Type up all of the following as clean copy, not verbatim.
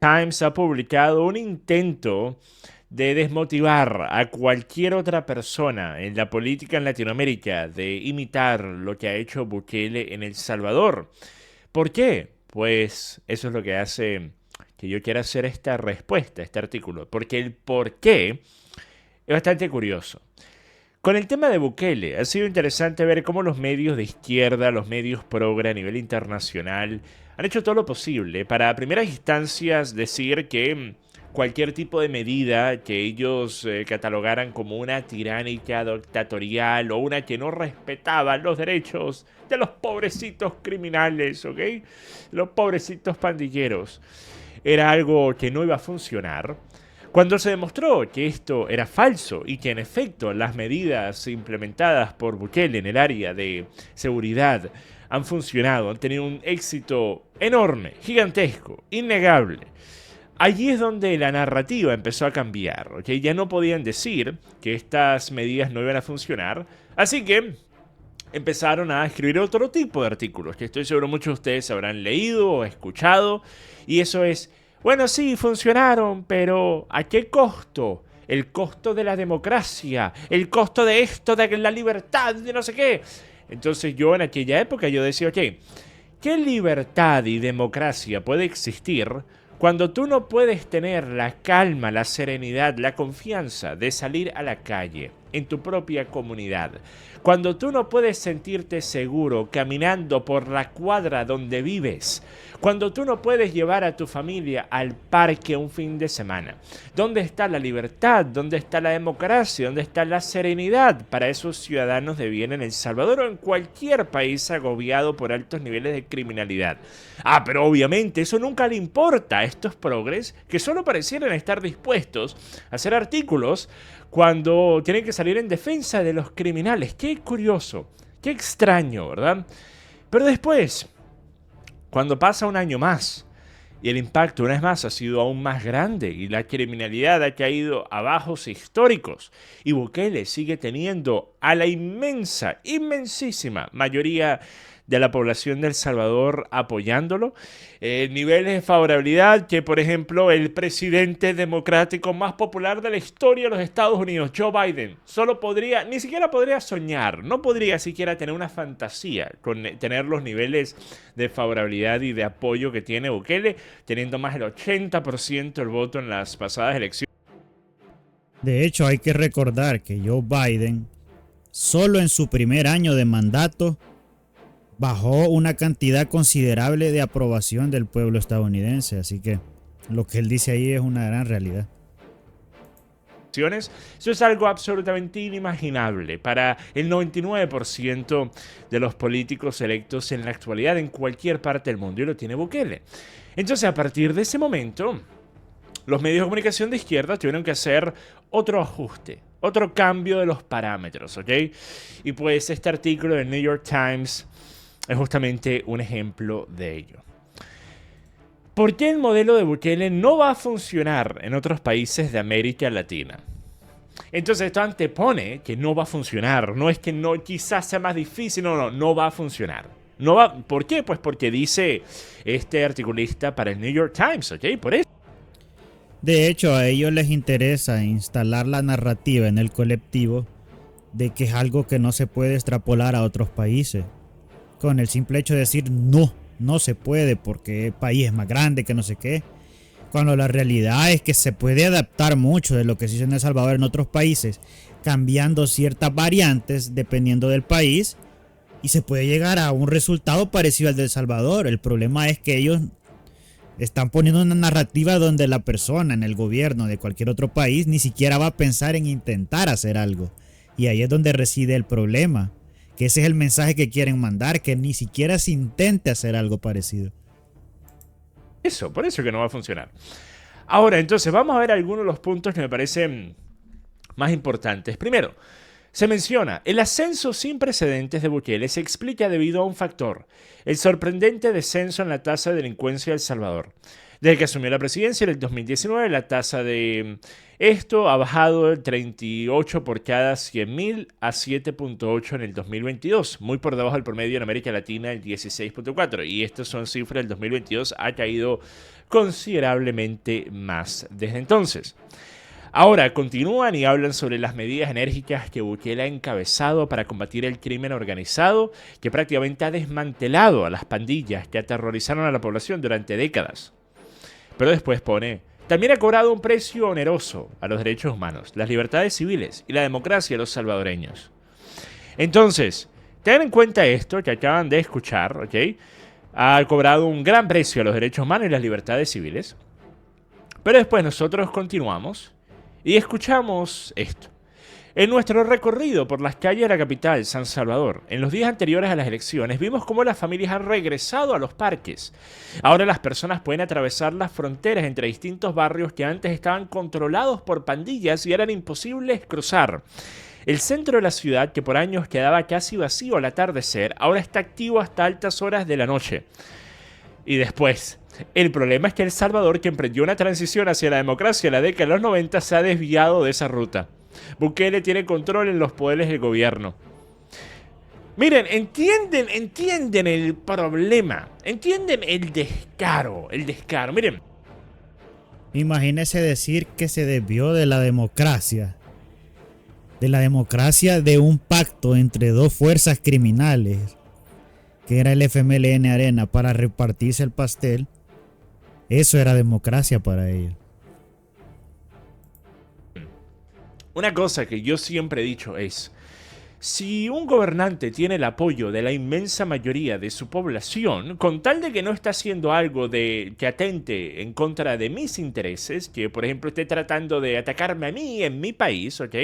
Times ha publicado un intento de desmotivar a cualquier otra persona en la política en Latinoamérica de imitar lo que ha hecho Bukele en El Salvador. ¿Por qué? Pues eso es lo que hace que yo quiera hacer esta respuesta, este artículo, porque el por qué es bastante curioso. Con el tema de Bukele, ha sido interesante ver cómo los medios de izquierda, los medios progre a nivel internacional, han hecho todo lo posible para a primeras instancias decir que cualquier tipo de medida que ellos catalogaran como una tiránica dictatorial o una que no respetaba los derechos de los pobrecitos criminales, ¿ok? Los pobrecitos pandilleros, era algo que no iba a funcionar. Cuando se demostró que esto era falso y que en efecto las medidas implementadas por Bukele en el área de seguridad han funcionado, han tenido un éxito enorme, gigantesco, innegable. Allí es donde la narrativa empezó a cambiar, ¿ok? Ya no podían decir que estas medidas no iban a funcionar, así que empezaron a escribir otro tipo de artículos, que estoy seguro muchos de ustedes habrán leído o escuchado, y eso es, bueno, sí, funcionaron, pero ¿a qué costo? El costo de la democracia, el costo de esto, de la libertad, de no sé qué. Entonces yo en aquella época yo decía, ok, ¿qué libertad y democracia puede existir cuando tú no puedes tener la calma, la serenidad, la confianza de salir a la calle, en tu propia comunidad? Cuando tú no puedes sentirte seguro caminando por la cuadra donde vives. Cuando tú no puedes llevar a tu familia al parque un fin de semana. ¿Dónde está la libertad? ¿Dónde está la democracia? ¿Dónde está la serenidad para esos ciudadanos de bien en El Salvador o en cualquier país agobiado por altos niveles de criminalidad? Ah, pero obviamente eso nunca le importa a estos progres que solo parecieran estar dispuestos a hacer artículos cuando tienen que salir en defensa de los criminales. Qué curioso, qué extraño, ¿verdad? Pero después, cuando pasa un año más y el impacto una vez más ha sido aún más grande y la criminalidad ha caído a bajos históricos y Bukele sigue teniendo a la inmensa, inmensísima mayoría de la población de El Salvador apoyándolo, niveles de favorabilidad que, por ejemplo, el presidente democrático más popular de la historia de los Estados Unidos, Joe Biden, solo podría, ni siquiera podría soñar, no podría siquiera tener una fantasía con tener los niveles de favorabilidad y de apoyo que tiene Bukele, teniendo más del 80% del voto en las pasadas elecciones. De hecho, hay que recordar que Joe Biden, solo en su primer año de mandato, bajó una cantidad considerable de aprobación del pueblo estadounidense. Así que lo que él dice ahí es una gran realidad. Eso es algo absolutamente inimaginable para el 99% de los políticos electos en la actualidad en cualquier parte del mundo y lo tiene Bukele. Entonces, a partir de ese momento, los medios de comunicación de izquierda tuvieron que hacer otro ajuste, otro cambio de los parámetros, ¿ok? Y pues este artículo del New York Times es justamente un ejemplo de ello. ¿Por qué el modelo de Bukele no va a funcionar en otros países de América Latina? Entonces esto antepone que no va a funcionar. No es que no, quizás sea más difícil, no va a funcionar. No va, ¿por qué? Pues porque dice este articulista para el New York Times, ¿ok? Por eso. De hecho, a ellos les interesa instalar la narrativa en el colectivo de que es algo que no se puede extrapolar a otros países. Con el simple hecho de decir no, no se puede porque el país es más grande, que no sé qué. Cuando la realidad es que se puede adaptar mucho de lo que se hizo en El Salvador en otros países, cambiando ciertas variantes dependiendo del país, y se puede llegar a un resultado parecido al de El Salvador. El problema es que ellos están poniendo una narrativa donde la persona en el gobierno de cualquier otro país ni siquiera va a pensar en intentar hacer algo. Y ahí es donde reside el problema. Que ese es el mensaje que quieren mandar, que ni siquiera se intente hacer algo parecido. Eso, por eso que no va a funcionar. Ahora, entonces, vamos a ver algunos de los puntos que me parecen más importantes. Primero, se menciona, el ascenso sin precedentes de Bukele se explica debido a un factor, el sorprendente descenso en la tasa de delincuencia de El Salvador. Desde que asumió la presidencia en el 2019, la tasa de esto ha bajado del 38 por cada 100.000 a 7.8 en el 2022, muy por debajo del promedio en América Latina, el 16.4. Y estas son cifras del 2022, ha caído considerablemente más desde entonces. Ahora continúan y hablan sobre las medidas enérgicas que Bukele ha encabezado para combatir el crimen organizado, que prácticamente ha desmantelado a las pandillas que aterrorizaron a la población durante décadas. Pero después pone, también ha cobrado un precio oneroso a los derechos humanos, las libertades civiles y la democracia de los salvadoreños. Entonces, tengan en cuenta esto que acaban de escuchar, ¿ok? Ha cobrado un gran precio a los derechos humanos y las libertades civiles. Pero después nosotros continuamos y escuchamos esto. En nuestro recorrido por las calles de la capital, San Salvador, en los días anteriores a las elecciones, vimos cómo las familias han regresado a los parques. Ahora las personas pueden atravesar las fronteras entre distintos barrios que antes estaban controlados por pandillas y eran imposibles cruzar. El centro de la ciudad, que por años quedaba casi vacío al atardecer, ahora está activo hasta altas horas de la noche. Y después, el problema es que El Salvador, que emprendió una transición hacia la democracia en la década de los 90, se ha desviado de esa ruta. Bukele tiene control en los poderes del gobierno. Miren, entienden el problema, entienden el descaro. Miren. Imagínese decir que se desvió de la democracia. De la democracia de un pacto entre dos fuerzas criminales, que era el FMLN Arena, para repartirse el pastel. Eso era democracia para ellos. Una cosa que yo siempre he dicho es, si un gobernante tiene el apoyo de la inmensa mayoría de su población, con tal de que no está haciendo algo que atente en contra de mis intereses, que por ejemplo esté tratando de atacarme a mí en mi país, ¿ok?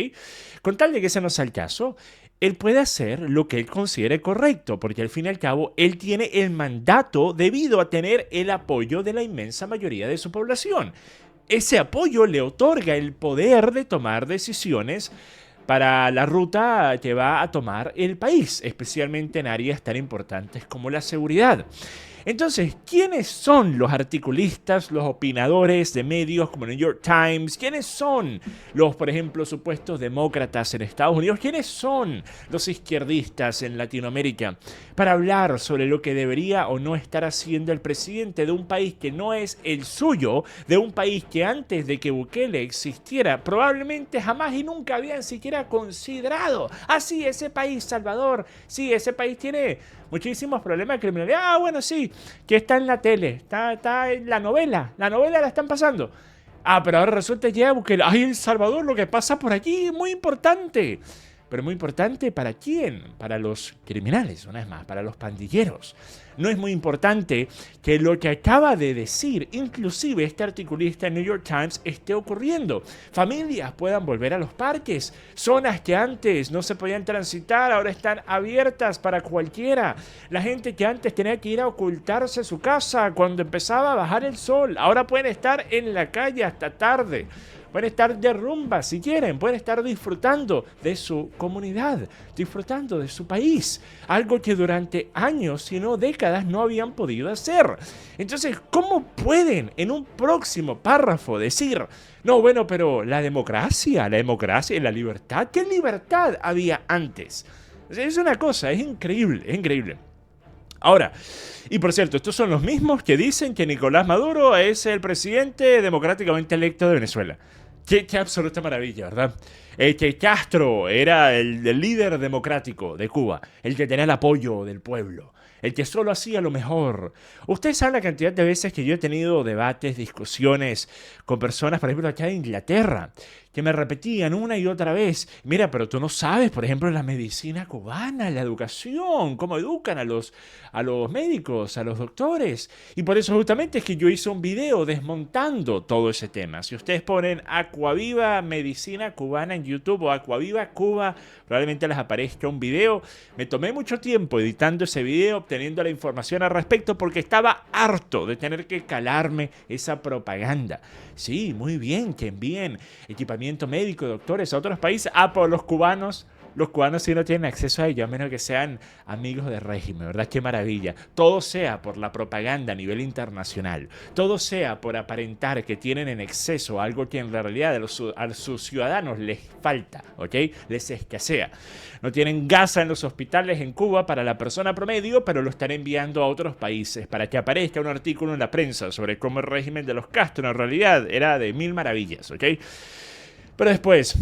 Con tal de que ese no sea el caso, él puede hacer lo que él considere correcto, porque al fin y al cabo él tiene el mandato debido a tener el apoyo de la inmensa mayoría de su población. Ese apoyo le otorga el poder de tomar decisiones para la ruta que va a tomar el país, especialmente en áreas tan importantes como la seguridad. Entonces, ¿quiénes son los articulistas, los opinadores de medios como New York Times? ¿Quiénes son los, por ejemplo, supuestos demócratas en Estados Unidos? ¿Quiénes son los izquierdistas en Latinoamérica? Para hablar sobre lo que debería o no estar haciendo el presidente de un país que no es el suyo, de un país que antes de que Bukele existiera, probablemente jamás y nunca habían siquiera considerado. Ah, sí, ese país, Salvador, sí, ese país tiene muchísimos problemas de criminalidad. Ah, bueno, sí, que está en la tele, está en la novela la están pasando. Ah, pero ahora resulta ya que, ay, El Salvador, lo que pasa por aquí es muy importante. Pero muy importante, ¿para quién? Para los criminales, una vez más, para los pandilleros. No es muy importante que lo que acaba de decir, inclusive este articulista en New York Times, esté ocurriendo. Familias puedan volver a los parques. Zonas que antes no se podían transitar, ahora están abiertas para cualquiera. La gente que antes tenía que ir a ocultarse a su casa cuando empezaba a bajar el sol, ahora pueden estar en la calle hasta tarde. Pueden estar de rumba si quieren, pueden estar disfrutando de su comunidad, disfrutando de su país, algo que durante años, si no décadas, no habían podido hacer. Entonces, ¿cómo pueden en un próximo párrafo decir, no, bueno, pero la democracia y la libertad? ¿Qué libertad había antes? Es una cosa, es increíble, es increíble. Ahora, y por cierto, estos son los mismos que dicen que Nicolás Maduro es el presidente democráticamente electo de Venezuela. Qué absoluta maravilla, ¿verdad? Que Castro era el líder democrático de Cuba, el que tenía el apoyo del pueblo, el que solo hacía lo mejor. Ustedes saben la cantidad de veces que yo he tenido debates, discusiones con personas, por ejemplo, acá de Inglaterra, que me repetían una y otra vez, mira, pero tú no sabes, por ejemplo, la medicina cubana, la educación, cómo educan a los médicos, a los doctores. Y por eso justamente es que yo hice un video desmontando todo ese tema. Si ustedes ponen Aquaviva Medicina Cubana en YouTube o Aquaviva Cuba, probablemente les aparezca un video. Me tomé mucho tiempo editando ese video, obteniendo la información al respecto, porque estaba harto de tener que calarme esa propaganda. Sí, muy bien, que envíen equipamiento médico, doctores a otros países. Ah, por los cubanos los cubanos sí no tienen acceso a ello, a menos que sean amigos del régimen, ¿verdad? Qué maravilla. Todo sea por la propaganda a nivel internacional, todo sea por aparentar que tienen en exceso algo que en realidad a sus ciudadanos les falta, ¿ok? Les escasea. No tienen gas en los hospitales en Cuba para la persona promedio, pero lo están enviando a otros países para que aparezca un artículo en la prensa sobre cómo el régimen de los Castro en realidad era de mil maravillas, ¿ok? Pero después...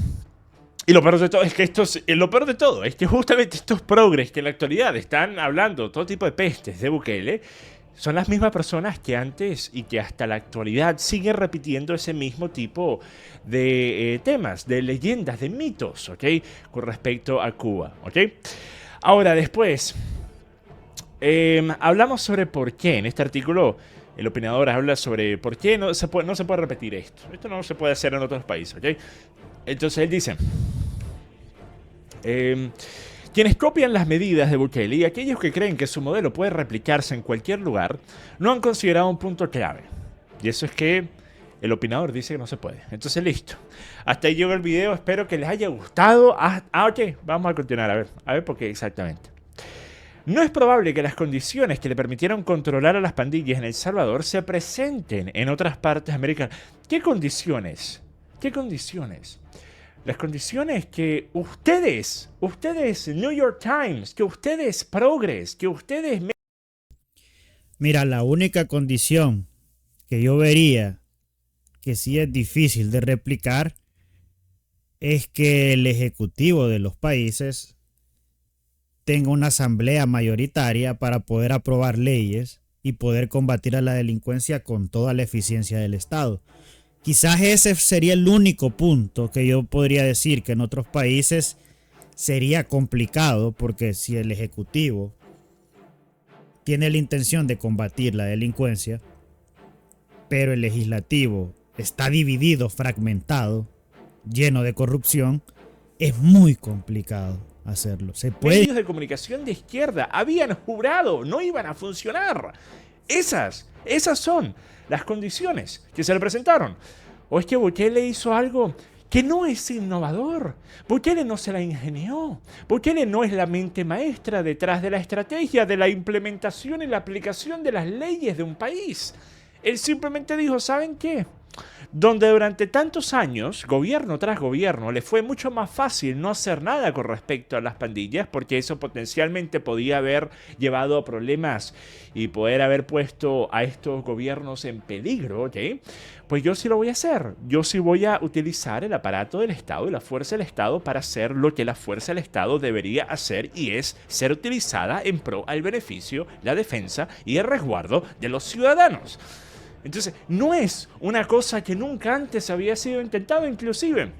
Y lo peor de todo es que justamente estos progres que en la actualidad están hablando todo tipo de pestes de Bukele son las mismas personas que antes y que hasta la actualidad siguen repitiendo ese mismo tipo de temas, de leyendas, de mitos, ¿ok? Con respecto a Cuba, ¿ok? Ahora, después, hablamos sobre por qué en este artículo. El opinador habla sobre por qué no se puede repetir esto. Esto no se puede hacer en otros países, ¿ok? Entonces él dice, quienes copian las medidas de Bukele y aquellos que creen que su modelo puede replicarse en cualquier lugar, no han considerado un punto clave. Y eso es que el opinador dice que no se puede. Entonces listo. Hasta ahí llegó el video, espero que les haya gustado. Ok, vamos a continuar, a ver por qué exactamente. No es probable que las condiciones que le permitieron controlar a las pandillas en El Salvador se presenten en otras partes americanas. ¿Qué condiciones? ¿Qué condiciones? Las condiciones que ustedes, New York Times, que ustedes Progress, que ustedes... Mira, la única condición que yo vería que sí es difícil de replicar es que el ejecutivo de los países tenga una asamblea mayoritaria para poder aprobar leyes y poder combatir a la delincuencia con toda la eficiencia del Estado. Quizás ese sería el único punto que yo podría decir que en otros países sería complicado, porque si el ejecutivo tiene la intención de combatir la delincuencia, pero el legislativo está dividido, fragmentado, lleno de corrupción, es muy complicado hacerlo. Medios de comunicación de izquierda habían jurado no iban a funcionar. Esas son las condiciones que se le presentaron. ¿O es que Bukele hizo algo que no es innovador? Bukele no se la ingenió. Bukele no es la mente maestra detrás de la estrategia, de la implementación y la aplicación de las leyes de un país. Él simplemente dijo, ¿saben qué? Donde durante tantos años, gobierno tras gobierno, le fue mucho más fácil no hacer nada con respecto a las pandillas, porque eso potencialmente podía haber llevado a problemas y poder haber puesto a estos gobiernos en peligro, ¿ok? Pues yo sí lo voy a hacer. Yo sí voy a utilizar el aparato del Estado y la fuerza del Estado para hacer lo que la fuerza del Estado debería hacer, y es ser utilizada en pro al beneficio, la defensa y el resguardo de los ciudadanos. Entonces, no es una cosa que nunca antes había sido intentado, inclusive.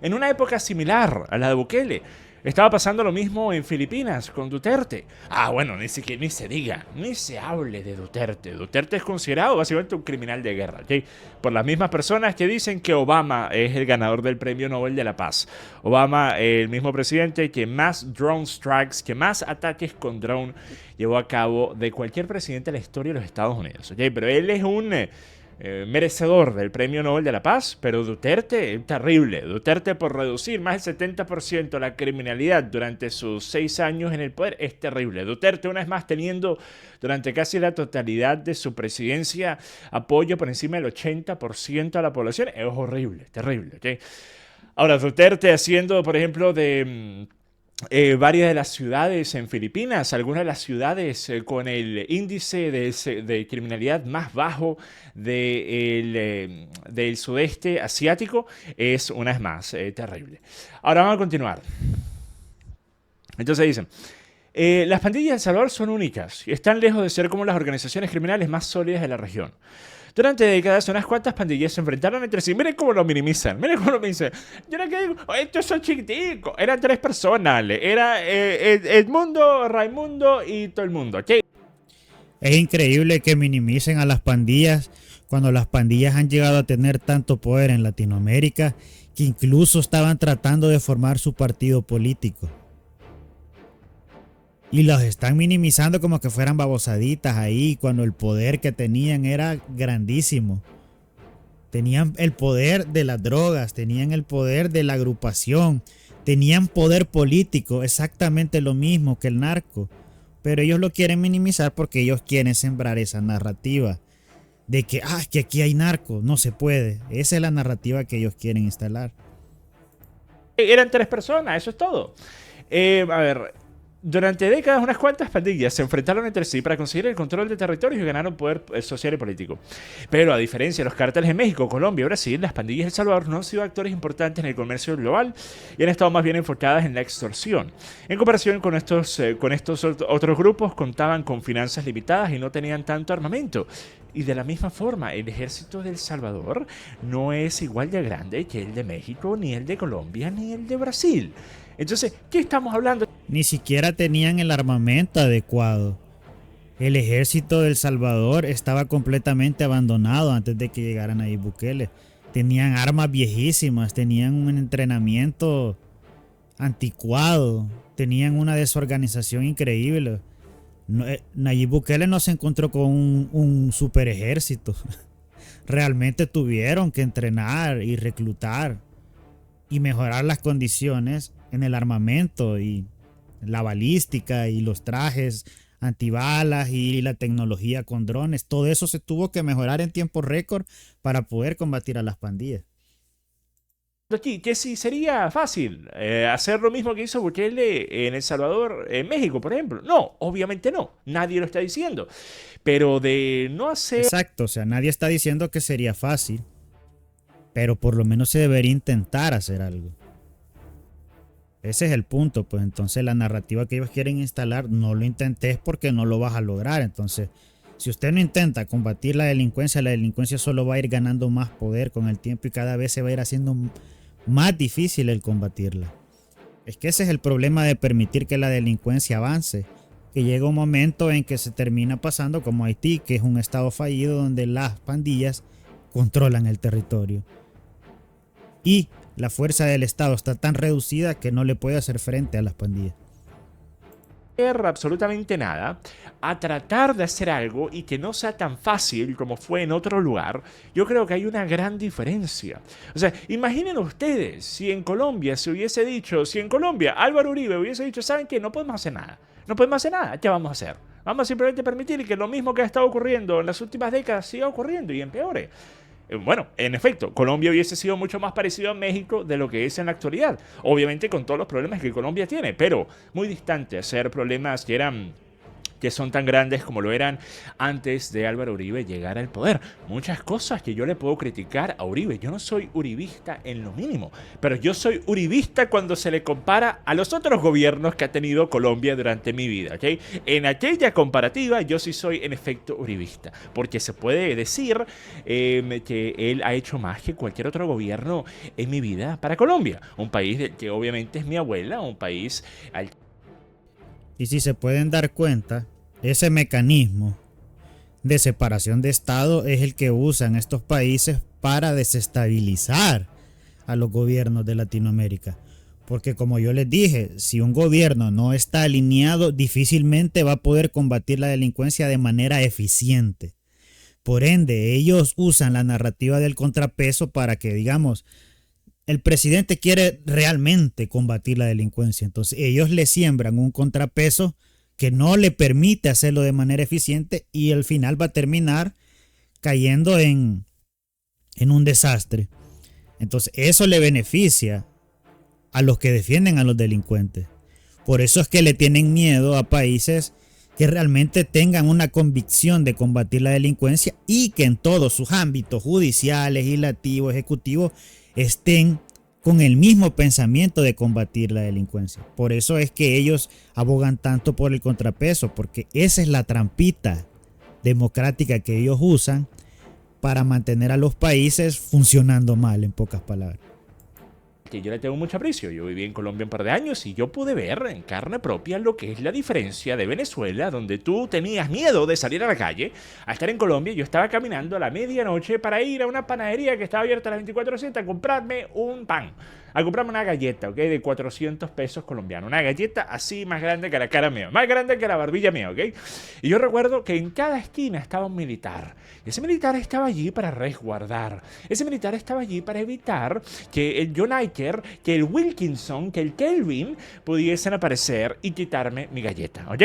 En una época similar a la de Bukele, estaba pasando lo mismo en Filipinas con Duterte. Bueno, ni se diga, ni se hable de Duterte. Duterte es considerado básicamente un criminal de guerra, ¿ok? Por las mismas personas que dicen que Obama es el ganador del Premio Nobel de la Paz. Obama, el mismo presidente que más drone strikes, que más ataques con drone llevó a cabo de cualquier presidente de la historia de los Estados Unidos, ¿ok? Pero él es un merecedor del Premio Nobel de la Paz, pero Duterte, terrible. Duterte, por reducir más del 70% la criminalidad durante sus 6 años en el poder, es terrible. Duterte, una vez más, teniendo durante casi la totalidad de su presidencia apoyo por encima del 80% de la población, es horrible, terrible, ¿okay? Ahora, Duterte haciendo, por ejemplo, de varias de las ciudades en Filipinas, algunas de las ciudades con el índice de criminalidad más bajo del sudeste asiático, es una vez más terrible. Ahora vamos a continuar. Entonces dicen, las pandillas de El Salvador son únicas y están lejos de ser como las organizaciones criminales más sólidas de la región. Durante décadas, unas cuantas pandillas se enfrentaron entre sí. Miren cómo lo minimizan. Miren cómo lo minimizan. Yo no digo, estos son chiquiticos. Eran 3 personas. Era Edmundo, Raimundo y todo el mundo. ¿Okay? Es increíble que minimicen a las pandillas cuando las pandillas han llegado a tener tanto poder en Latinoamérica que incluso estaban tratando de formar su partido político. Y los están minimizando como que fueran babosaditas ahí, cuando el poder que tenían era grandísimo. Tenían el poder de las drogas, tenían el poder de la agrupación, Tenían poder político, exactamente lo mismo que el narco. Pero ellos lo quieren minimizar porque ellos quieren sembrar esa narrativa de que aquí hay narco, no se puede. Esa es la narrativa que ellos quieren instalar. Eran 3 personas, eso es todo. A ver, durante décadas unas cuantas pandillas se enfrentaron entre sí para conseguir el control de territorios y ganaron poder social y político. Pero a diferencia de los cárteles en México, Colombia y Brasil, las pandillas de El Salvador no han sido actores importantes en el comercio global y han estado más bien enfocadas en la extorsión. En comparación con estos otros grupos, contaban con finanzas limitadas y no tenían tanto armamento. Y de la misma forma, el ejército de El Salvador no es igual de grande que el de México, ni el de Colombia, ni el de Brasil. Entonces, ¿qué estamos hablando? Ni siquiera tenían el armamento adecuado. El ejército de El Salvador estaba completamente abandonado antes de que llegaran ahí Bukele. Tenían armas viejísimas, tenían un entrenamiento anticuado, tenían una desorganización increíble. Nayib Bukele no se encontró con un super ejército. Realmente tuvieron que entrenar y reclutar y mejorar las condiciones en el armamento y la balística y los trajes antibalas y la tecnología con drones. Todo eso se tuvo que mejorar en tiempo récord para poder combatir a las pandillas. Aquí, que si sería fácil hacer lo mismo que hizo Bukele en El Salvador, en México, por ejemplo. No, obviamente no, nadie lo está diciendo. Pero de no hacer... Exacto, o sea, nadie está diciendo que sería fácil, pero por lo menos se debería intentar hacer algo. Ese es el punto, pues entonces la narrativa que ellos quieren instalar, no lo intentes porque no lo vas a lograr. Entonces, si usted no intenta combatir la delincuencia solo va a ir ganando más poder con el tiempo y cada vez se va a ir haciendo más difícil el combatirla. Es que ese es el problema de permitir que la delincuencia avance, que llega un momento en que se termina pasando como Haití, que es un estado fallido donde las pandillas controlan el territorio. Y la fuerza del Estado está tan reducida que no le puede hacer frente a las pandillas. Absolutamente nada, a tratar de hacer algo y que no sea tan fácil como fue en otro lugar, yo creo que hay una gran diferencia. O sea, imaginen ustedes si en Colombia se hubiese dicho, si en Colombia Álvaro Uribe hubiese dicho, ¿saben qué? No podemos hacer nada. No podemos hacer nada. ¿Qué vamos a hacer? Vamos a simplemente permitir que lo mismo que ha estado ocurriendo en las últimas décadas siga ocurriendo y empeore. Bueno, en efecto, Colombia hubiese sido mucho más parecido a México de lo que es en la actualidad. Obviamente con todos los problemas que Colombia tiene, pero muy distante a ser problemas que son tan grandes como lo eran antes de Álvaro Uribe llegar al poder. Muchas cosas que yo le puedo criticar a Uribe. Yo no soy uribista en lo mínimo, pero yo soy uribista cuando se le compara a los otros gobiernos que ha tenido Colombia durante mi vida, ¿ok? En aquella comparativa yo sí soy en efecto uribista, porque se puede decir que él ha hecho más que cualquier otro gobierno en mi vida para Colombia. Un país que obviamente es mi abuela, un país al... Y si se pueden dar cuenta, ese mecanismo de separación de Estado es el que usan estos países para desestabilizar a los gobiernos de Latinoamérica. Porque como yo les dije, si un gobierno no está alineado, difícilmente va a poder combatir la delincuencia de manera eficiente. Por ende, ellos usan la narrativa del contrapeso para que, digamos, el presidente quiere realmente combatir la delincuencia. Entonces ellos le siembran un contrapeso que no le permite hacerlo de manera eficiente y al final va a terminar cayendo en un desastre. Entonces eso le beneficia a los que defienden a los delincuentes. Por eso es que le tienen miedo a países que realmente tengan una convicción de combatir la delincuencia y que en todos sus ámbitos judicial, legislativo, ejecutivo estén con el mismo pensamiento de combatir la delincuencia. Por eso es que ellos abogan tanto por el contrapeso, porque esa es la trampita democrática que ellos usan para mantener a los países funcionando mal, en pocas palabras. Que yo le tengo mucho aprecio. Yo viví en Colombia un par de años y yo pude ver en carne propia lo que es la diferencia de Venezuela, donde tú tenías miedo de salir a la calle, a estar en Colombia. Yo estaba caminando a la medianoche para ir a una panadería que estaba abierta a las 24/7 a comprarme un pan, a comprarme una galleta, ¿ok? De 400 pesos colombianos. Una galleta así más grande que la cara mía, más grande que la barbilla mía, ¿ok? Y yo recuerdo que en cada esquina estaba un militar. Ese militar estaba allí para resguardar. Ese militar estaba allí para evitar que el United Walker, que el Wilkinson, que el Kelvin pudiesen aparecer y quitarme mi galleta, ¿ok?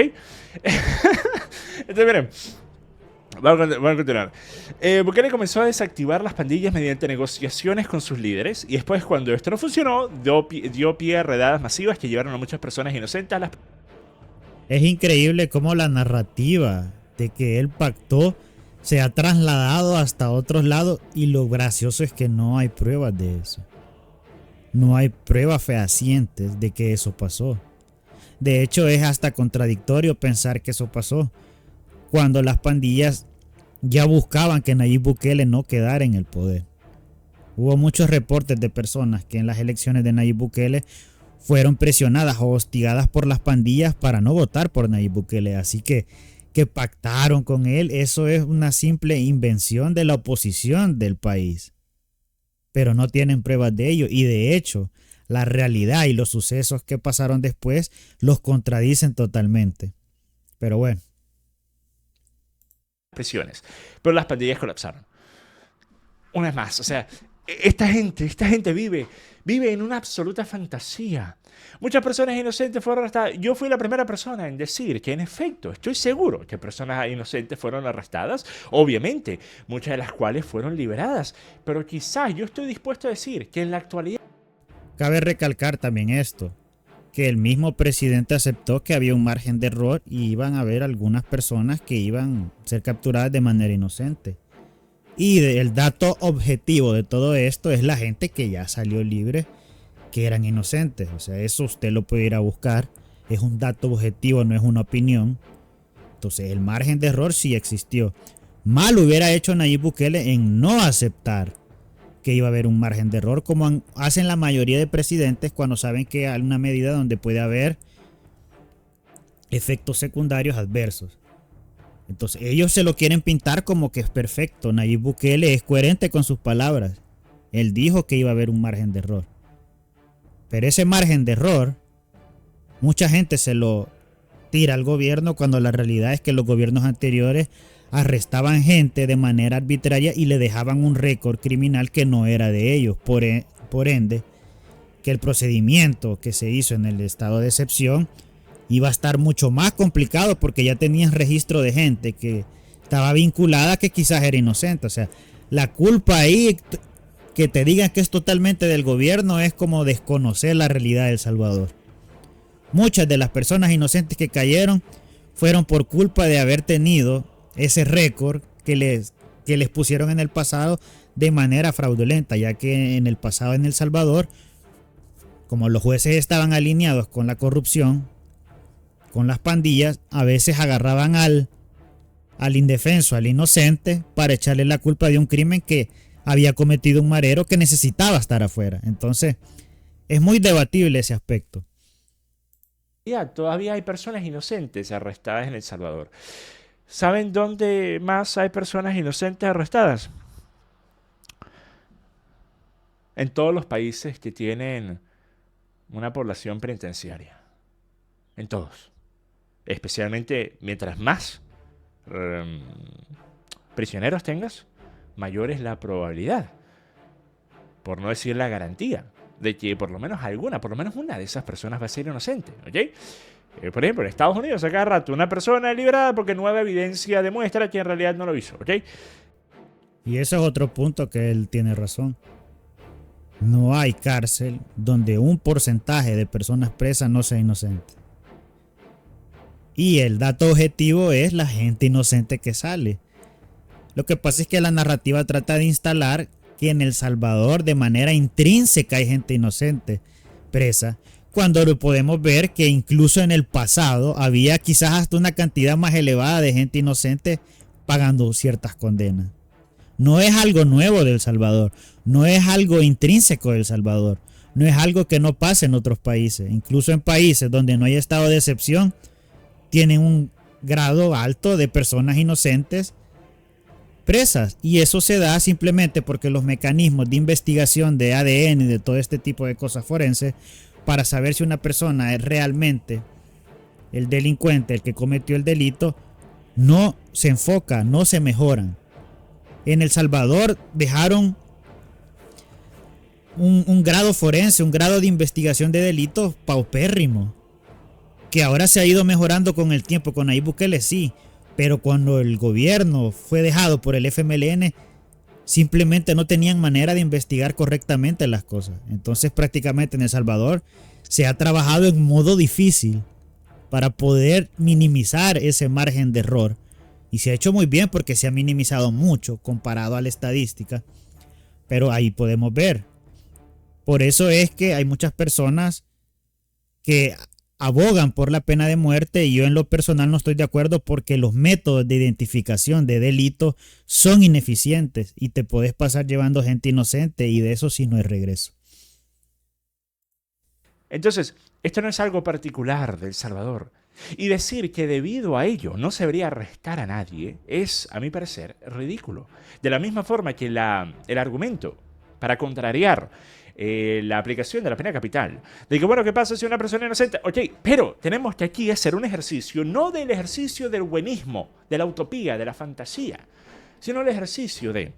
Entonces, miren, vamos a continuar. Bukele comenzó a desactivar las pandillas mediante negociaciones con sus líderes y después, cuando esto no funcionó, dio pie a redadas masivas que llevaron a muchas personas inocentes a las... Es increíble cómo la narrativa de que él pactó se ha trasladado hasta otros lados, y lo gracioso es que no hay pruebas de eso. No hay pruebas fehacientes de que eso pasó. De hecho, es hasta contradictorio pensar que eso pasó cuando las pandillas ya buscaban que Nayib Bukele no quedara en el poder. Hubo muchos reportes de personas que en las elecciones de Nayib Bukele fueron presionadas o hostigadas por las pandillas para no votar por Nayib Bukele. Así que pactaron con él, eso es una simple invención de la oposición del país. Pero no tienen pruebas de ello, y de hecho, la realidad y los sucesos que pasaron después los contradicen totalmente. Pero bueno. Presiones. Pero las pandillas colapsaron. Una vez más, o sea, esta gente vive en una absoluta fantasía. Muchas personas inocentes fueron arrestadas. Yo fui la primera persona en decir que, en efecto, estoy seguro que personas inocentes fueron arrestadas. Obviamente, muchas de las cuales fueron liberadas. Pero quizás yo estoy dispuesto a decir que en la actualidad... Cabe recalcar también esto, que el mismo presidente aceptó que había un margen de error y iban a haber algunas personas que iban a ser capturadas de manera inocente. Y el dato objetivo de todo esto es la gente que ya salió libre, que eran inocentes. O sea, eso usted lo puede ir a buscar. Es un dato objetivo, no es una opinión. Entonces, el margen de error sí existió. Mal hubiera hecho Nayib Bukele en no aceptar que iba a haber un margen de error, como hacen la mayoría de presidentes cuando saben que hay una medida donde puede haber efectos secundarios adversos. Entonces ellos se lo quieren pintar como que es perfecto. Nayib Bukele es coherente con sus palabras. Él dijo que iba a haber un margen de error. Pero ese margen de error, mucha gente se lo tira al gobierno, cuando la realidad es que los gobiernos anteriores arrestaban gente de manera arbitraria y le dejaban un récord criminal que no era de ellos. Por ende, que el procedimiento que se hizo en el estado de excepción iba a estar mucho más complicado, porque ya tenían registro de gente que estaba vinculada, que quizás era inocente. O sea, la culpa ahí, que te digan que es totalmente del gobierno, es como desconocer la realidad de El Salvador. Muchas de las personas inocentes que cayeron fueron por culpa de haber tenido ese récord que les pusieron en el pasado de manera fraudulenta, ya que en el pasado en El Salvador, como los jueces estaban alineados con la corrupción, con las pandillas, a veces agarraban al indefenso, al inocente, para echarle la culpa de un crimen que había cometido un marero que necesitaba estar afuera. Entonces, es muy debatible ese aspecto. Todavía hay personas inocentes arrestadas en El Salvador. ¿Saben dónde más hay personas inocentes arrestadas? En todos los países que tienen una población penitenciaria. En todos. Especialmente mientras más prisioneros tengas, mayor es la probabilidad, por no decir la garantía, de que por lo menos una de esas personas va a ser inocente, ¿ok? Por ejemplo, en Estados Unidos a cada rato una persona es liberada porque nueva evidencia demuestra que en realidad no lo hizo, ¿ok? Y ese es otro punto que él tiene razón. No hay cárcel donde un porcentaje de personas presas no sea inocente. Y el dato objetivo es la gente inocente que sale. Lo que pasa es que la narrativa trata de instalar que en El Salvador de manera intrínseca hay gente inocente presa, cuando lo podemos ver que incluso en el pasado había quizás hasta una cantidad más elevada de gente inocente pagando ciertas condenas. No es algo nuevo de El Salvador, no es algo intrínseco de El Salvador, no es algo que no pase en otros países. Incluso en países donde no hay estado de excepción, tienen un grado alto de personas inocentes presas, y eso se da simplemente porque los mecanismos de investigación de ADN y de todo este tipo de cosas forenses, para saber si una persona es realmente el delincuente, el que cometió el delito, no se enfoca, no se mejoran. En El Salvador dejaron un grado forense, un grado de investigación de delitos paupérrimo, que ahora se ha ido mejorando con el tiempo. Con Nayib Bukele sí, pero cuando el gobierno fue dejado por el FMLN, simplemente no tenían manera de investigar correctamente las cosas. Entonces prácticamente en El Salvador se ha trabajado en modo difícil para poder minimizar ese margen de error. Y se ha hecho muy bien porque se ha minimizado mucho comparado a la estadística. Pero ahí podemos ver. Por eso es que hay muchas personas que abogan por la pena de muerte, y yo en lo personal no estoy de acuerdo porque los métodos de identificación de delitos son ineficientes y te puedes pasar llevando gente inocente, y de eso sí no hay regreso. Entonces, esto no es algo particular de El Salvador. Y decir que debido a ello no se debería arrestar a nadie es, a mi parecer, ridículo. De la misma forma que el argumento para contrariar la aplicación de la pena capital, de que bueno, ¿qué pasa si una persona es inocente? Ok, pero tenemos que aquí hacer un ejercicio, no del ejercicio del buenismo, de la utopía, de la fantasía, sino el ejercicio de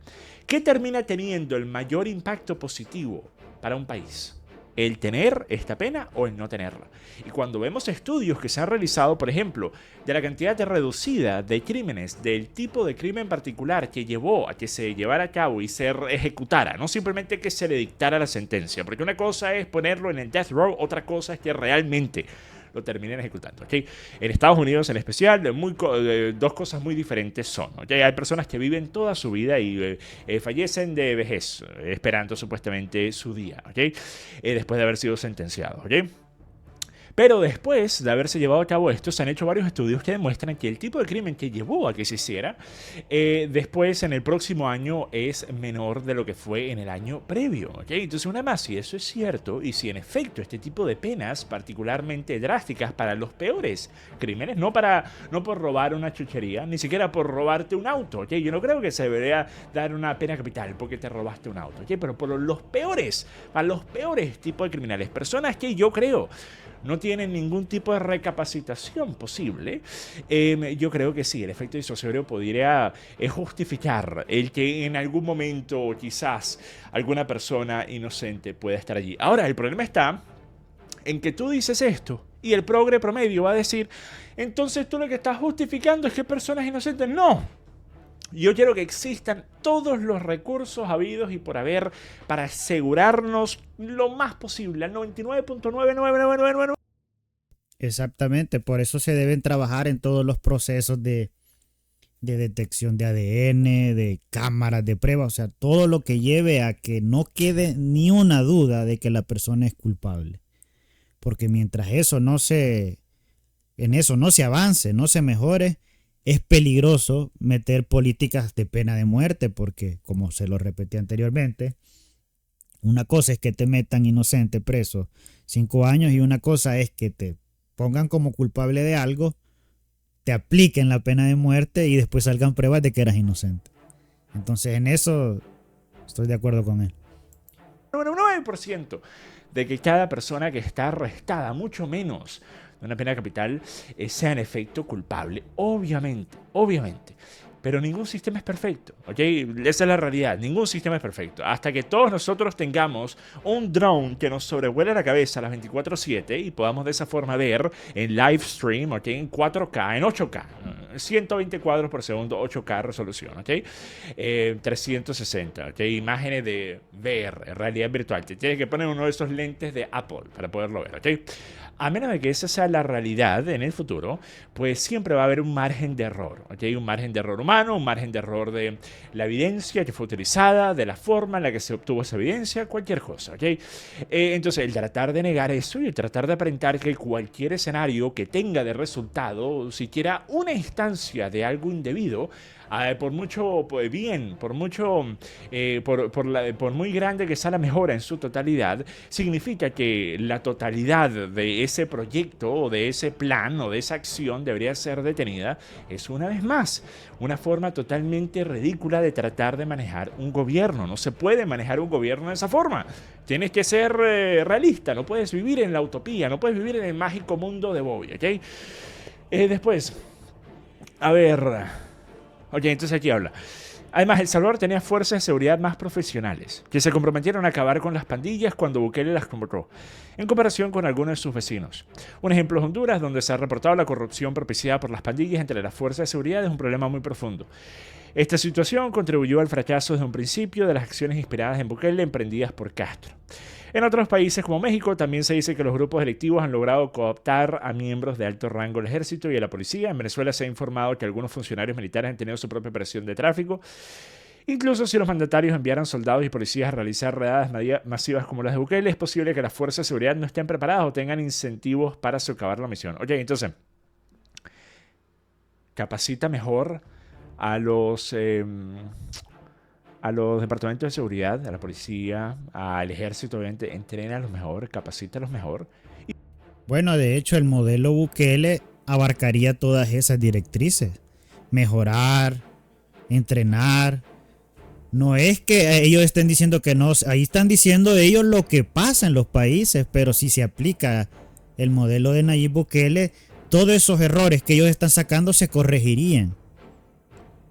¿qué termina teniendo el mayor impacto positivo para un país? ¿El tener esta pena o el no tenerla? Y cuando vemos estudios que se han realizado, por ejemplo, de la cantidad reducida de crímenes, del tipo de crimen particular que llevó a que se llevara a cabo y se ejecutara, no simplemente que se le dictara la sentencia, porque una cosa es ponerlo en el death row, otra cosa es que realmente lo terminen ejecutando, ¿ok? En Estados Unidos en especial, dos cosas muy diferentes son, ¿ok? Hay personas que viven toda su vida y fallecen de vejez, esperando supuestamente su día, ¿ok? Después de haber sido sentenciados, ¿ok? Pero después de haberse llevado a cabo esto, se han hecho varios estudios que demuestran que el tipo de crimen que llevó a que se hiciera, después en el próximo año es menor de lo que fue en el año previo. ¿Okay? Entonces, una más, si eso es cierto, y si en efecto este tipo de penas particularmente drásticas para los peores crímenes, no por robar una chuchería, ni siquiera por robarte un auto, ¿okay? Yo no creo que se debería dar una pena capital porque te robaste un auto, ¿okay? Pero por los peores, para los peores tipos de criminales, personas que yo creo no tienen ningún tipo de recapacitación posible, yo creo que sí, el efecto disuasorio podría justificar el que en algún momento quizás alguna persona inocente pueda estar allí. Ahora, el problema está en que tú dices esto y el progre promedio va a decir, entonces tú lo que estás justificando es que personas inocentes no. Yo quiero que existan todos los recursos habidos y por haber para asegurarnos lo más posible, al 99.99999. Exactamente, por eso se deben trabajar en todos los procesos de detección de ADN, de cámaras de prueba, o sea, todo lo que lleve a que no quede ni una duda de que la persona es culpable. Porque mientras en eso no se avance, no se mejore, es peligroso meter políticas de pena de muerte, porque, como se lo repetí anteriormente, una cosa es que te metan inocente preso 5 años y una cosa es que te pongan como culpable de algo, te apliquen la pena de muerte y después salgan pruebas de que eras inocente. Entonces en eso estoy de acuerdo con él. 99% de que cada persona que está arrestada, mucho menos de una pena capital, sea en efecto culpable. Obviamente. Pero ningún sistema es perfecto, ¿ok? Esa es la realidad, ningún sistema es perfecto. Hasta que todos nosotros tengamos un drone que nos sobrevuele la cabeza a las 24/7 y podamos de esa forma ver en live stream, ¿ok? En 4K, en 8K, 120 cuadros por segundo, 8K resolución, ¿ok? 360, ¿ok? Imágenes de VR, realidad virtual. Te tienes que poner uno de esos lentes de Apple para poderlo ver, ¿ok? A menos de que esa sea la realidad en el futuro, pues siempre va a haber un margen de error, ¿ok? Un margen de error humano, un margen de error de la evidencia que fue utilizada, de la forma en la que se obtuvo esa evidencia, cualquier cosa, ¿ok? Entonces, el tratar de negar eso y el tratar de aparentar que cualquier escenario que tenga de resultado, siquiera una instancia de algo indebido, por mucho bien, por muy grande que sea la mejora en su totalidad, significa que la totalidad de ese proyecto o de ese plan o de esa acción debería ser detenida. Es una vez más una forma totalmente ridícula de tratar de manejar un gobierno. No se puede manejar un gobierno de esa forma. Tienes que ser realista, no puedes vivir en la utopía, no puedes vivir en el mágico mundo de Bobby, ¿ok? Después, a ver... Ok, entonces aquí habla. Además, El Salvador tenía fuerzas de seguridad más profesionales, que se comprometieron a acabar con las pandillas cuando Bukele las convocó, en comparación con algunos de sus vecinos. Un ejemplo es Honduras, donde se ha reportado la corrupción propiciada por las pandillas entre las fuerzas de seguridad es un problema muy profundo. Esta situación contribuyó al fracaso desde un principio de las acciones inspiradas en Bukele emprendidas por Castro. En otros países como México también se dice que los grupos delictivos han logrado cooptar a miembros de alto rango del ejército y de la policía. En Venezuela se ha informado que algunos funcionarios militares han tenido su propia operación de tráfico. Incluso si los mandatarios enviaran soldados y policías a realizar redadas masivas como las de Bukele, es posible que las fuerzas de seguridad no estén preparadas o tengan incentivos para socavar la misión. Oye, entonces, capacita mejor a los departamentos de seguridad, a la policía, al ejército, obviamente, entrena a los mejor, capacita a los mejor. Bueno, de hecho, el modelo Bukele abarcaría todas esas directrices. Mejorar, entrenar. No es que ellos estén diciendo que no, ahí están diciendo ellos lo que pasa en los países, pero si se aplica el modelo de Nayib Bukele, todos esos errores que ellos están sacando se corregirían.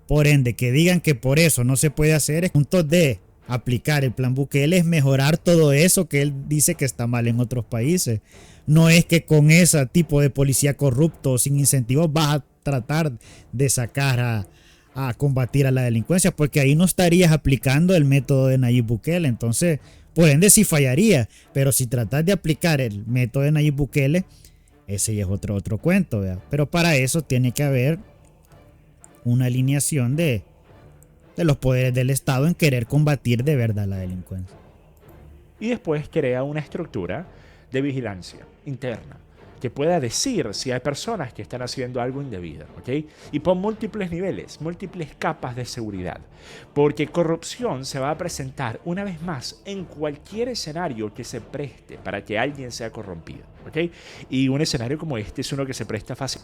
Por ende, que digan que por eso no se puede hacer, es punto de aplicar el plan Bukele es mejorar todo eso que él dice que está mal en otros países. No es que con ese tipo de policía corrupto sin incentivos vas a tratar de sacar a combatir a la delincuencia, porque ahí no estarías aplicando el método de Nayib Bukele. Entonces, por ende sí fallaría, pero si tratas de aplicar el método de Nayib Bukele, ese ya es otro cuento, ¿verdad? Pero para eso tiene que haber una alineación de los poderes del Estado en querer combatir de verdad la delincuencia. Y después crea una estructura de vigilancia interna que pueda decir si hay personas que están haciendo algo indebido, ¿ok? Y pon múltiples niveles, múltiples capas de seguridad, porque corrupción se va a presentar una vez más en cualquier escenario que se preste para que alguien sea corrompido, ¿ok? Y un escenario como este es uno que se presta fácil.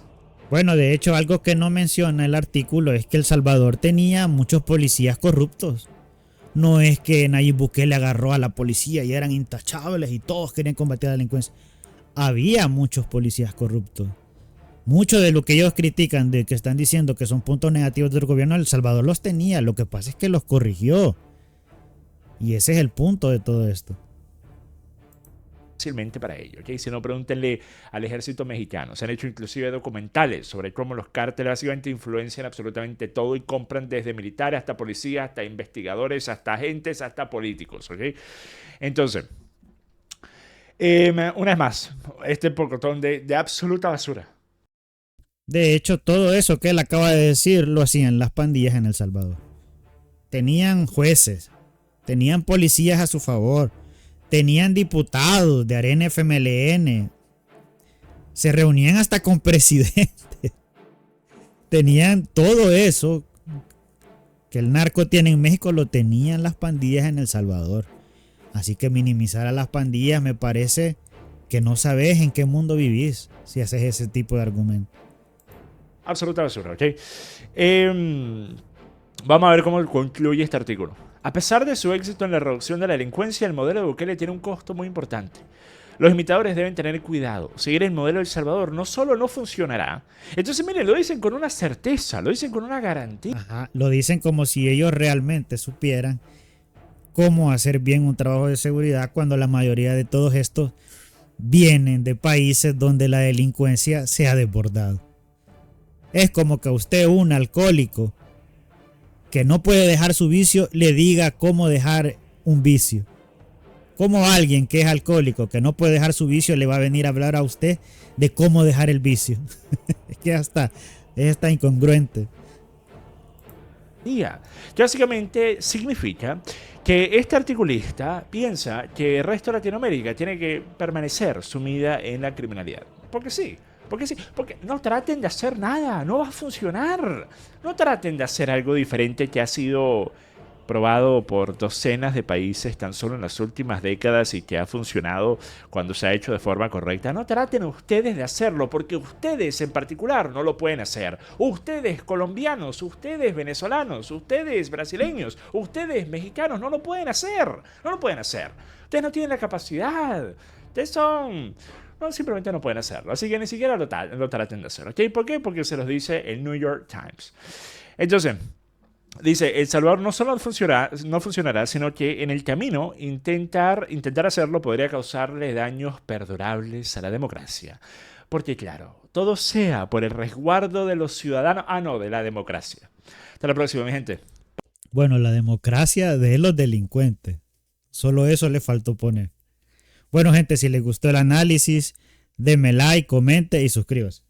Bueno, de hecho, algo que no menciona el artículo es que El Salvador tenía muchos policías corruptos. No es que Nayib Bukele agarró a la policía y eran intachables y todos querían combatir la delincuencia. Había muchos policías corruptos. Mucho de lo que ellos critican, de que están diciendo que son puntos negativos del gobierno, El Salvador los tenía. Lo que pasa es que los corrigió. Y ese es el punto de todo esto. Fácilmente para ello, ¿ok? Si no, pregúntenle al ejército mexicano. Se han hecho inclusive documentales sobre cómo los cárteles básicamente influencian absolutamente todo y compran desde militares hasta policías, hasta investigadores, hasta agentes, hasta políticos, ¿ok? Entonces, una vez más, este pocotón de absoluta basura. De hecho, todo eso que él acaba de decir lo hacían las pandillas en El Salvador. Tenían jueces, tenían policías a su favor, tenían diputados de Arena FMLN, se reunían hasta con presidentes, tenían todo eso que el narco tiene en México, lo tenían las pandillas en El Salvador. Así que minimizar a las pandillas me parece que no sabes en qué mundo vivís si haces ese tipo de argumento. Absoluta basura, ¿ok? Vamos a ver cómo concluye este artículo. A pesar de su éxito en la reducción de la delincuencia, el modelo de Bukele tiene un costo muy importante. Los imitadores deben tener cuidado. Seguir el modelo de El Salvador no solo no funcionará. Entonces, miren, lo dicen con una certeza, lo dicen con una garantía. Ajá, lo dicen como si ellos realmente supieran cómo hacer bien un trabajo de seguridad cuando la mayoría de todos estos vienen de países donde la delincuencia se ha desbordado. Es como que a usted, un alcohólico que no puede dejar su vicio, le diga cómo dejar un vicio. Como alguien que es alcohólico, que no puede dejar su vicio, le va a venir a hablar a usted de cómo dejar el vicio. Es que hasta incongruente. Que básicamente significa que este articulista piensa que el resto de Latinoamérica tiene que permanecer sumida en la criminalidad. Porque sí, porque no traten de hacer nada, no va a funcionar. No traten de hacer algo diferente que ha sido probado por docenas de países tan solo en las últimas décadas y que ha funcionado cuando se ha hecho de forma correcta. No traten ustedes de hacerlo porque ustedes en particular no lo pueden hacer. Ustedes colombianos, ustedes venezolanos, ustedes brasileños, ustedes mexicanos no lo pueden hacer. No lo pueden hacer. Ustedes no tienen la capacidad. Ustedes son... No, simplemente no pueden hacerlo. Así que ni siquiera lo traten de hacer. ¿Ok? ¿Por qué? Porque se los dice el New York Times. Entonces... Dice, El Salvador no funcionará, sino que en el camino intentar hacerlo podría causarle daños perdurables a la democracia. Porque claro, todo sea por el resguardo de los ciudadanos, no, de la democracia. Hasta la próxima, mi gente. Bueno, la democracia de los delincuentes. Solo eso le faltó poner. Bueno, gente, si les gustó el análisis, denme like, comente y suscríbase.